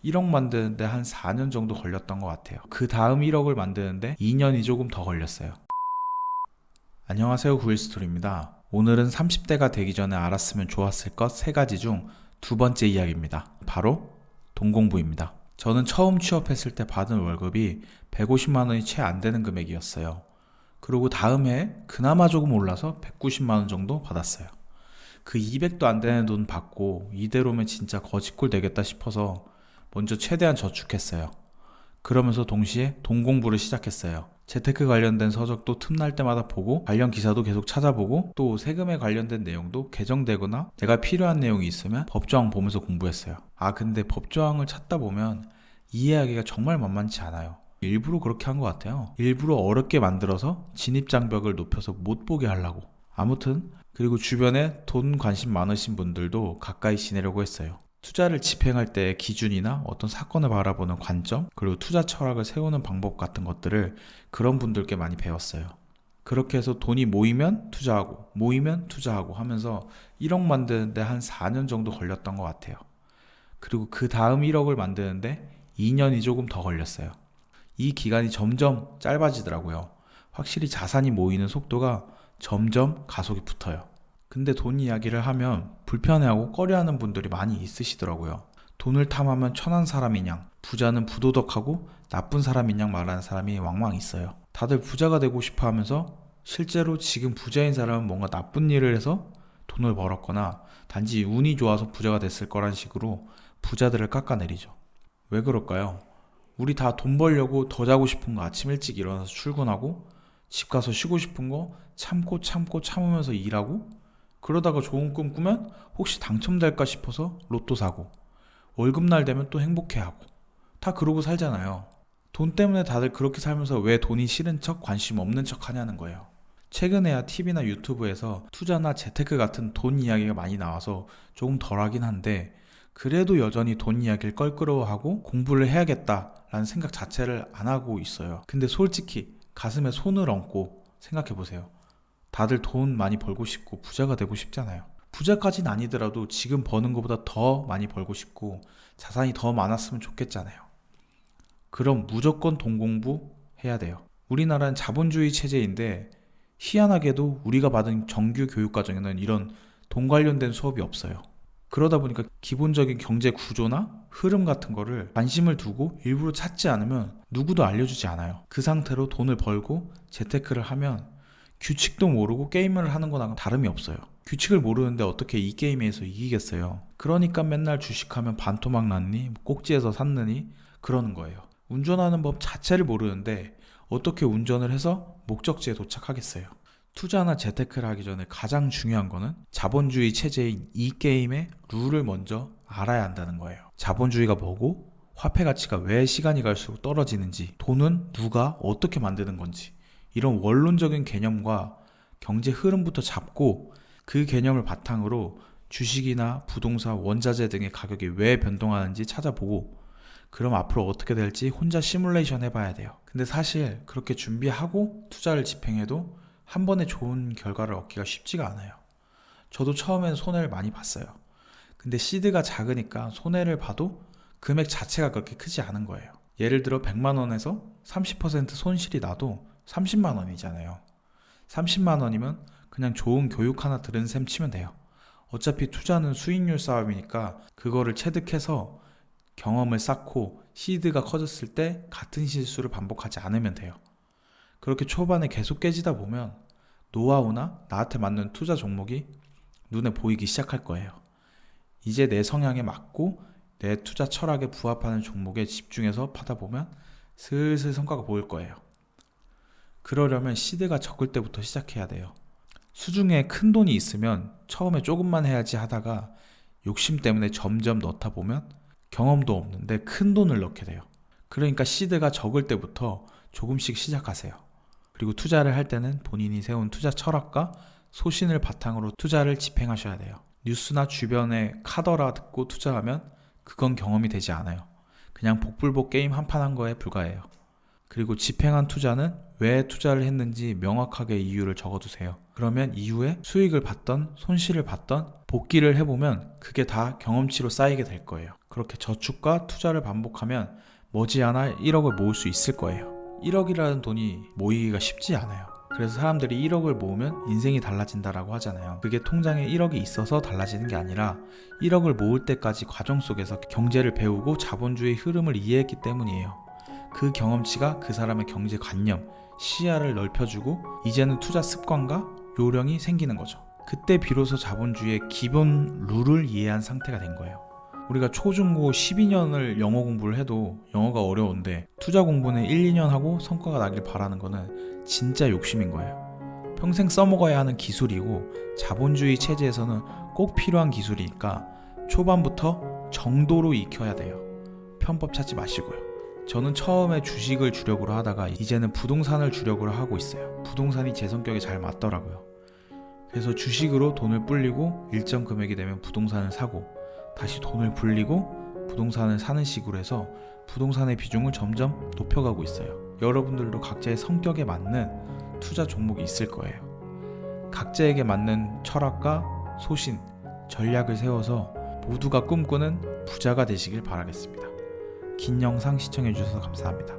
1억 만드는데 한 4년 정도 걸렸던 것 같아요. 그 다음 1억을 만드는데 2년이 조금 더 걸렸어요. 안녕하세요, 구일스토리입니다. 오늘은 30대가 되기 전에 알았으면 좋았을 것 3가지 중 두 번째 이야기입니다. 바로 돈 공부입니다. 저는 처음 취업했을 때 받은 월급이 150만 원이 채 안 되는 금액이었어요. 그리고 다음 해에 그나마 조금 올라서 190만 원 정도 받았어요. 그 200도 안 되는 돈 받고 이대로면 진짜 거지꼴 되겠다 싶어서 먼저 최대한 저축했어요. 그러면서 동시에 돈 공부를 시작했어요. 재테크 관련된 서적도 틈날 때마다 보고 관련 기사도 계속 찾아보고 또 세금에 관련된 내용도 개정되거나 내가 필요한 내용이 있으면 법조항 보면서 공부했어요. 근데 법조항을 찾다 보면 이해하기가 정말 만만치 않아요. 일부러 그렇게 한 것 같아요. 일부러 어렵게 만들어서 진입장벽을 높여서 못 보게 하려고. 아무튼 그리고 주변에 돈 관심 많으신 분들도 가까이 지내려고 했어요. 투자를 집행할 때 기준이나 어떤 사건을 바라보는 관점, 그리고 투자 철학을 세우는 방법 같은 것들을 그런 분들께 많이 배웠어요. 그렇게 해서 돈이 모이면 투자하고 하면서 1억 만드는데 한 4년 정도 걸렸던 것 같아요. 그리고 그 다음 1억을 만드는데 2년이 조금 더 걸렸어요. 이 기간이 점점 짧아지더라고요. 확실히 자산이 모이는 속도가 점점 가속이 붙어요. 근데 돈 이야기를 하면 불편해하고 꺼려하는 분들이 많이 있으시더라고요. 돈을 탐하면 천한 사람이냥, 부자는 부도덕하고 나쁜 사람이냥 말하는 사람이 왕왕 있어요. 다들 부자가 되고 싶어 하면서 실제로 지금 부자인 사람은 뭔가 나쁜 일을 해서 돈을 벌었거나 단지 운이 좋아서 부자가 됐을 거란 식으로 부자들을 깎아내리죠. 왜 그럴까요? 우리 다 돈 벌려고 더 자고 싶은 거 아침 일찍 일어나서 출근하고 집 가서 쉬고 싶은 거 참고 참으면서 일하고 그러다가 좋은 꿈 꾸면 혹시 당첨될까 싶어서 로또 사고 월급날 되면 또 행복해하고 다 그러고 살잖아요. 돈 때문에 다들 그렇게 살면서 왜 돈이 싫은 척 관심 없는 척 하냐는 거예요. 최근에야 TV나 유튜브에서 투자나 재테크 같은 돈 이야기가 많이 나와서 조금 덜하긴 한데 그래도 여전히 돈 이야기를 껄끄러워하고 공부를 해야겠다라는 생각 자체를 안 하고 있어요. 근데 솔직히 가슴에 손을 얹고 생각해보세요. 다들 돈 많이 벌고 싶고 부자가 되고 싶잖아요. 부자까지는 아니더라도 지금 버는 것보다 더 많이 벌고 싶고 자산이 더 많았으면 좋겠잖아요. 그럼 무조건 돈 공부 해야 돼요. 우리나라는 자본주의 체제인데 희한하게도 우리가 받은 정규 교육과정에는 이런 돈 관련된 수업이 없어요. 그러다 보니까 기본적인 경제 구조나 흐름 같은 거를 관심을 두고 일부러 찾지 않으면 누구도 알려주지 않아요. 그 상태로 돈을 벌고 재테크를 하면 규칙도 모르고 게임을 하는 거랑 다름이 없어요. 규칙을 모르는데 어떻게 이 게임에서 이기겠어요. 그러니까 맨날 주식하면 반토막 났니? 꼭지에서 샀느니? 그러는 거예요. 운전하는 법 자체를 모르는데 어떻게 운전을 해서 목적지에 도착하겠어요. 투자나 재테크를 하기 전에 가장 중요한 거는 자본주의 체제인 이 게임의 룰을 먼저 알아야 한다는 거예요. 자본주의가 뭐고 화폐 가치가 왜 시간이 갈수록 떨어지는지, 돈은 누가 어떻게 만드는 건지, 이런 원론적인 개념과 경제 흐름부터 잡고 그 개념을 바탕으로 주식이나 부동산, 원자재 등의 가격이 왜 변동하는지 찾아보고 그럼 앞으로 어떻게 될지 혼자 시뮬레이션 해봐야 돼요. 근데 사실 그렇게 준비하고 투자를 집행해도 한 번에 좋은 결과를 얻기가 쉽지가 않아요. 저도 처음엔 손해를 많이 봤어요. 근데 시드가 작으니까 손해를 봐도 금액 자체가 그렇게 크지 않은 거예요. 예를 들어 100만 원에서 30% 손실이 나도 30만 원이잖아요. 30만 원이면 그냥 좋은 교육 하나 들은 셈 치면 돼요. 어차피 투자는 수익률 싸움이니까 그거를 체득해서 경험을 쌓고 시드가 커졌을 때 같은 실수를 반복하지 않으면 돼요. 그렇게 초반에 계속 깨지다 보면 노하우나 나한테 맞는 투자 종목이 눈에 보이기 시작할 거예요. 이제 내 성향에 맞고 내 투자 철학에 부합하는 종목에 집중해서 파다 보면 슬슬 성과가 보일 거예요. 그러려면 시드가 적을 때부터 시작해야 돼요. 수중에 큰 돈이 있으면 처음에 조금만 해야지 하다가 욕심 때문에 점점 넣다 보면 경험도 없는데 큰 돈을 넣게 돼요. 그러니까 시드가 적을 때부터 조금씩 시작하세요. 그리고 투자를 할 때는 본인이 세운 투자 철학과 소신을 바탕으로 투자를 집행하셔야 돼요. 뉴스나 주변에 카더라 듣고 투자하면 그건 경험이 되지 않아요. 그냥 복불복 게임 한판 한 거에 불과해요. 그리고 집행한 투자는 왜 투자를 했는지 명확하게 이유를 적어두세요. 그러면 이후에 수익을 받던 손실을 받던 복기를 해보면 그게 다 경험치로 쌓이게 될 거예요. 그렇게 저축과 투자를 반복하면 머지않아 1억을 모을 수 있을 거예요. 1억이라는 돈이 모이기가 쉽지 않아요. 그래서 사람들이 1억을 모으면 인생이 달라진다라고 하잖아요. 그게 통장에 1억이 있어서 달라지는 게 아니라 1억을 모을 때까지 과정 속에서 경제를 배우고 자본주의 흐름을 이해했기 때문이에요. 그 경험치가 그 사람의 경제관념, 시야를 넓혀주고 이제는 투자 습관과 요령이 생기는 거죠. 그때 비로소 자본주의의 기본 룰을 이해한 상태가 된 거예요. 우리가 초중고 12년을 영어 공부를 해도 영어가 어려운데 투자 공부는 1, 2년 하고 성과가 나길 바라는 거는 진짜 욕심인 거예요. 평생 써먹어야 하는 기술이고 자본주의 체제에서는 꼭 필요한 기술이니까 초반부터 정도로 익혀야 돼요. 편법 찾지 마시고요. 저는 처음에 주식을 주력으로 하다가 이제는 부동산을 주력으로 하고 있어요. 부동산이 제 성격에 잘 맞더라고요. 그래서 주식으로 돈을 불리고 일정 금액이 되면 부동산을 사고 다시 돈을 불리고 부동산을 사는 식으로 해서 부동산의 비중을 점점 높여가고 있어요. 여러분들도 각자의 성격에 맞는 투자 종목이 있을 거예요. 각자에게 맞는 철학과 소신, 전략을 세워서 모두가 꿈꾸는 부자가 되시길 바라겠습니다. 긴 영상 시청해주셔서 감사합니다.